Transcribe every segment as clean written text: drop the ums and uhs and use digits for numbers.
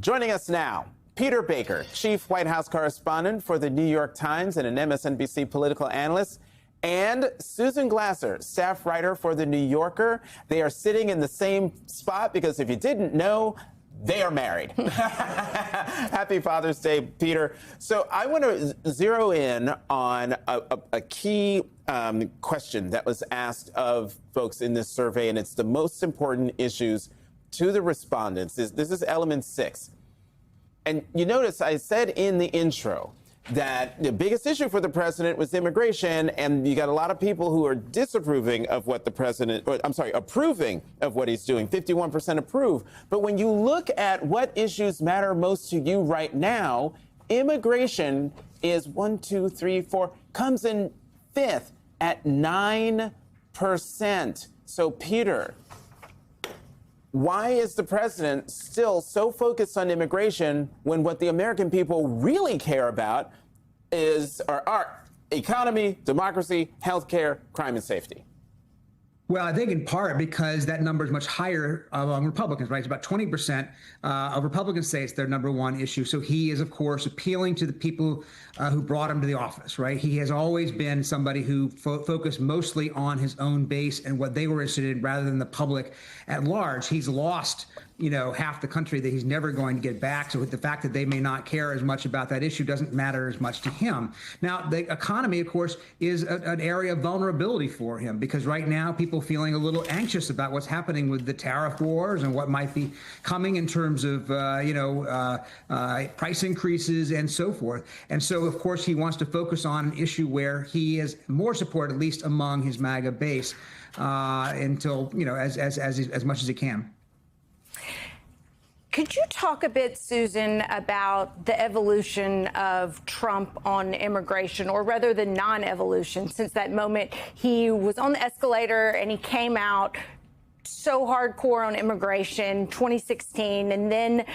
Joining us now, Peter Baker, chief White House correspondent for the New York Times and an MSNBC political analyst, and Susan Glasser, staff writer for The New Yorker. They are sitting in the same spot because if you didn't know, they are married. Happy Father's Day, Peter. So I want to zero in on a key question that was asked of folks in this survey, and it's the most important issues to the respondents. This is element 6. And you notice I said in the intro that the biggest issue for the president was immigration, and you got a lot of people who are disapproving of what the president, or I'm sorry, approving of what he's doing. 51% approve. But when you look at what issues matter most to you right now, immigration is 1, 2, 3, 4, comes in 5th at 9%. So, Peter, why is the president still so focused on immigration when what the American people really care about is our economy, democracy, healthcare, crime, and safety? Well, I think in part because that number is much higher among Republicans, right? It's about 20% of Republicans say it's their number one issue. So he is, of course, appealing to the people who brought him to the office, right? He has always been somebody who focused mostly on his own base and what they were interested in rather than the public at large. He's lost, half the country that he's never going to get back. So with the fact that they may not care as much about that issue doesn't matter as much to him. Now, the economy, of course, is an area of vulnerability for him because right now people feeling a little anxious about what's happening with the tariff wars and what might be coming in terms of, price increases and so forth. And so, of course, he wants to focus on an issue where he has more support, at least among his MAGA base, until, as much as he can. Could you talk a bit, Susan, about the evolution of Trump on immigration, or rather the non-evolution, since that moment he was on the escalator and he came out so hardcore on immigration, 2016, and then,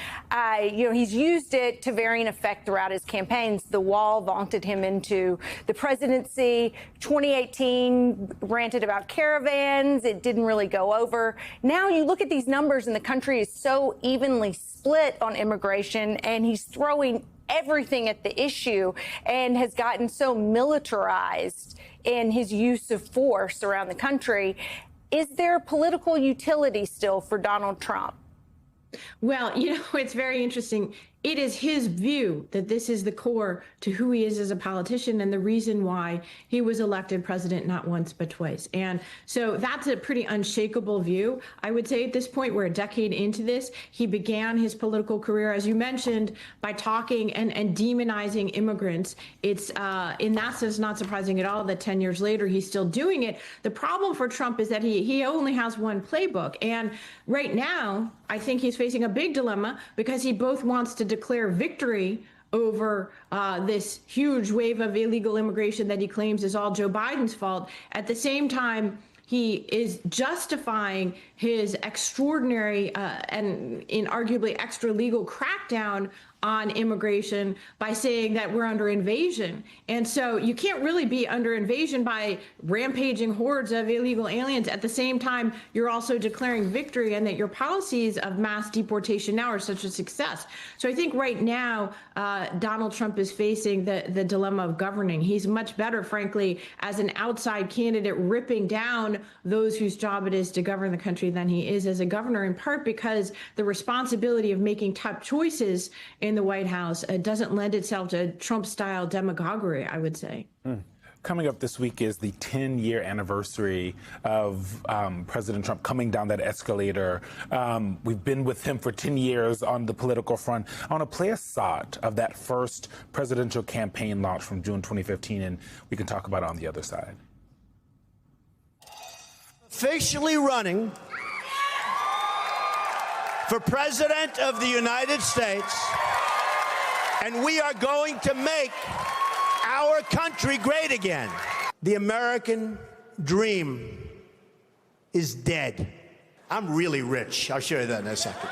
he's used it to varying effect throughout his campaigns. The Wall vaunted him into the presidency. 2018 ranted about caravans. It didn't really go over. Now you look at these numbers and the country is so evenly split on immigration, and he's throwing everything at the issue and has gotten so militarized in his use of force around the country. Is there political utility still for Donald Trump? Well, it's very interesting. It is his view that this is the core to who he is as a politician and the reason why he was elected president not once but twice. And so that's a pretty unshakable view. I would say at this point, we're a decade into this. He began his political career, as you mentioned, by talking and demonizing immigrants. It's in that sense not surprising at all that 10 years later he's still doing it. The problem for Trump is that he only has one playbook. And right now, I think he's facing a big dilemma because he both wants to declare victory over this huge wave of illegal immigration that he claims is all Joe Biden's fault. At the same time, he is justifying his extraordinary and inarguably extra legal crackdown on immigration by saying that we're under invasion. And so you can't really be under invasion by rampaging hordes of illegal aliens. At the same time, you're also declaring victory and that your policies of mass deportation now are such a success. So I think right now, Donald Trump is facing the dilemma of governing. He's much better, frankly, as an outside candidate ripping down those whose job it is to govern the country than he is as a governor, in part because the responsibility of making tough choices in the White House doesn't lend itself to Trump-style demagoguery, I would say. Coming up this week is the 10-year anniversary of President Trump coming down that escalator. We've been with him for 10 years on the political front. I want to play a shot of that first presidential campaign launch from June 2015, and we can talk about it on the other side. Officially running for President of the United States, and we are going to make our country great again. The American dream is dead. I'm really rich. I'll show you that in a second.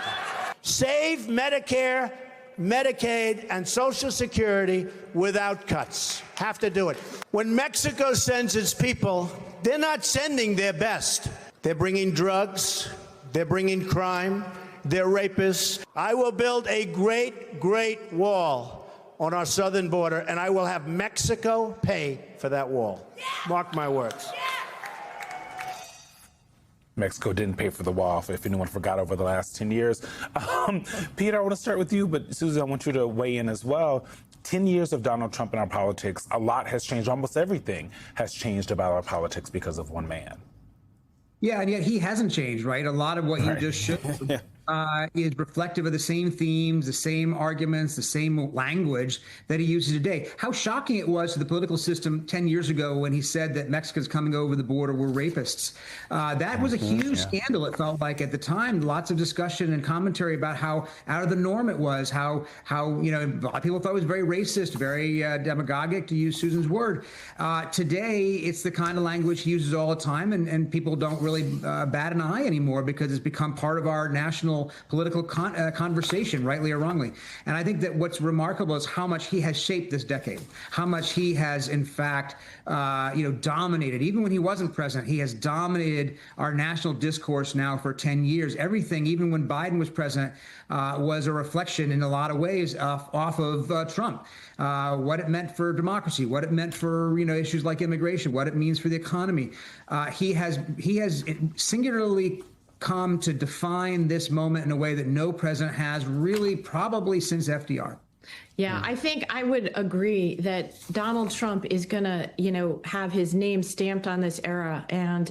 Save Medicare, Medicaid, and Social Security without cuts. Have to do it. When Mexico sends its people, they're not sending their best. They're bringing drugs, they're bringing crime, they're rapists. I will build a great, great wall on our southern border, and I will have Mexico pay for that wall. Mark my words. Mexico didn't pay for the wall, if anyone forgot, over the last 10 years. Peter, I want to start with you, but Susan, I want you to weigh in as well. 10 years of Donald Trump in our politics, a lot has changed. Almost everything has changed about our politics because of one man. Yeah, and yet he hasn't changed, right? A lot of what you just showed is reflective of the same themes, the same arguments, the same language that he uses today. How shocking it was to the political system 10 years ago when he said that Mexicans coming over the border were rapists. That was a huge scandal, it felt like at the time. Lots of discussion and commentary about how out of the norm it was, how a lot of people thought it was very racist, very demagogic, to use Susan's word. Today, it's the kind of language he uses all the time, and people don't really bat an eye anymore because it's become part of our national political conversation, rightly or wrongly. And I think that what's remarkable is how much he has shaped this decade, how much he has, in fact, dominated. Even when he wasn't president, he has dominated our national discourse now for 10 years. Everything, even when Biden was president, was a reflection in a lot of ways off of Trump. What it meant for democracy, what it meant for issues like immigration, what it means for the economy. He has singularly come to define this moment in a way that no president has really probably since FDR. Yeah, I think I would agree that Donald Trump is going to, have his name stamped on this era. And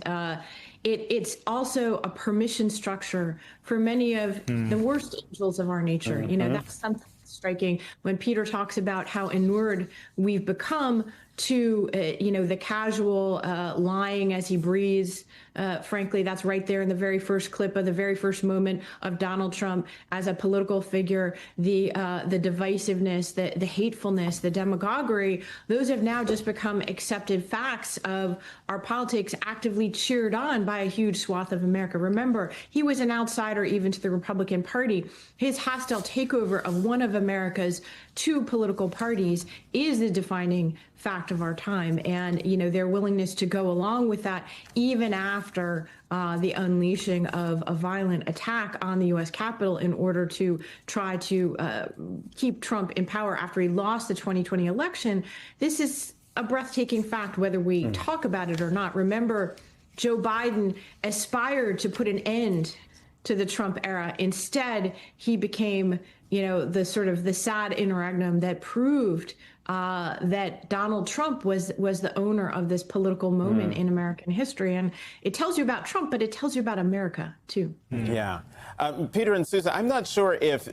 it's also a permission structure for many of the worst angels of our nature. That's something striking when Peter talks about how inured we've become to, the casual lying as he breathes. Frankly, that's right there in the very first clip of the very first moment of Donald Trump as a political figure. The divisiveness, the hatefulness, the demagoguery, those have now just become accepted facts of our politics, actively cheered on by a huge swath of America. Remember, he was an outsider even to the Republican Party. His hostile takeover of one of America's two political parties is the defining fact of our time, and their willingness to go along with that even after the unleashing of a violent attack on the U.S. Capitol in order to try to keep Trump in power after he lost the 2020 election. This is a breathtaking fact, whether we talk about it or not. Remember, Joe Biden aspired to put an end to the Trump era. Instead, he became, the sad interregnum that proved that Donald Trump was the owner of this political moment in American history. And it tells you about Trump, but it tells you about America, too. Yeah. Peter and Susan, I'm not sure if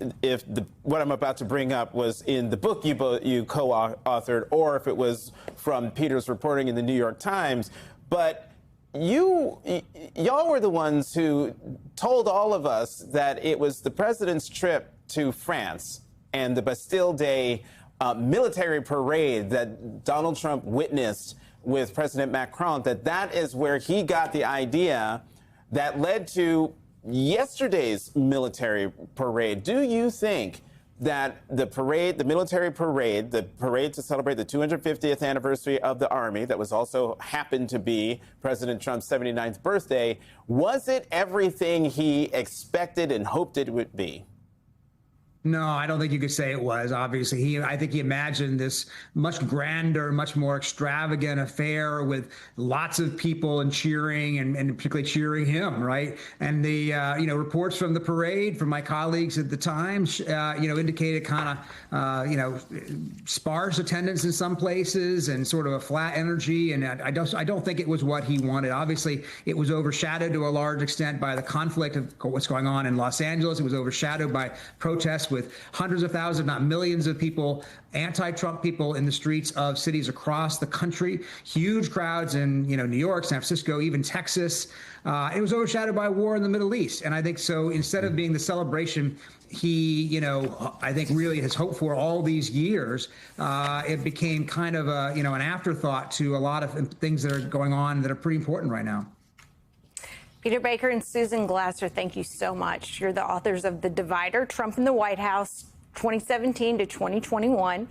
what I'm about to bring up was in the book you co-authored or if it was from Peter's reporting in the New York Times, but y'all were the ones who told all of us that it was the president's trip to France and the Bastille Day military parade that Donald Trump witnessed with President Macron, that is where he got the idea that led to yesterday's military parade. Do you think that the military parade, the parade to celebrate the 250th anniversary of the Army, that was also happened to be President Trump's 79th birthday, was it everything he expected and hoped it would be? No, I don't think you could say it was. Obviously, I think he imagined this much grander, much more extravagant affair with lots of people and cheering, and particularly cheering him, right? And the reports from the parade from my colleagues at the Times, indicated kind of sparse attendance in some places and sort of a flat energy. And I don't think it was what he wanted. Obviously, it was overshadowed to a large extent by the conflict of what's going on in Los Angeles. It was overshadowed by protests with hundreds of thousands, not millions of people, anti-Trump people in the streets of cities across the country, huge crowds in New York, San Francisco, even Texas. It was overshadowed by war in the Middle East. And I think so instead of being the celebration he, I think really has hoped for all these years, it became kind of an afterthought to a lot of things that are going on that are pretty important right now. Peter Baker and Susan Glasser, thank you so much. You're the authors of The Divider, Trump in the White House, 2017 to 2021.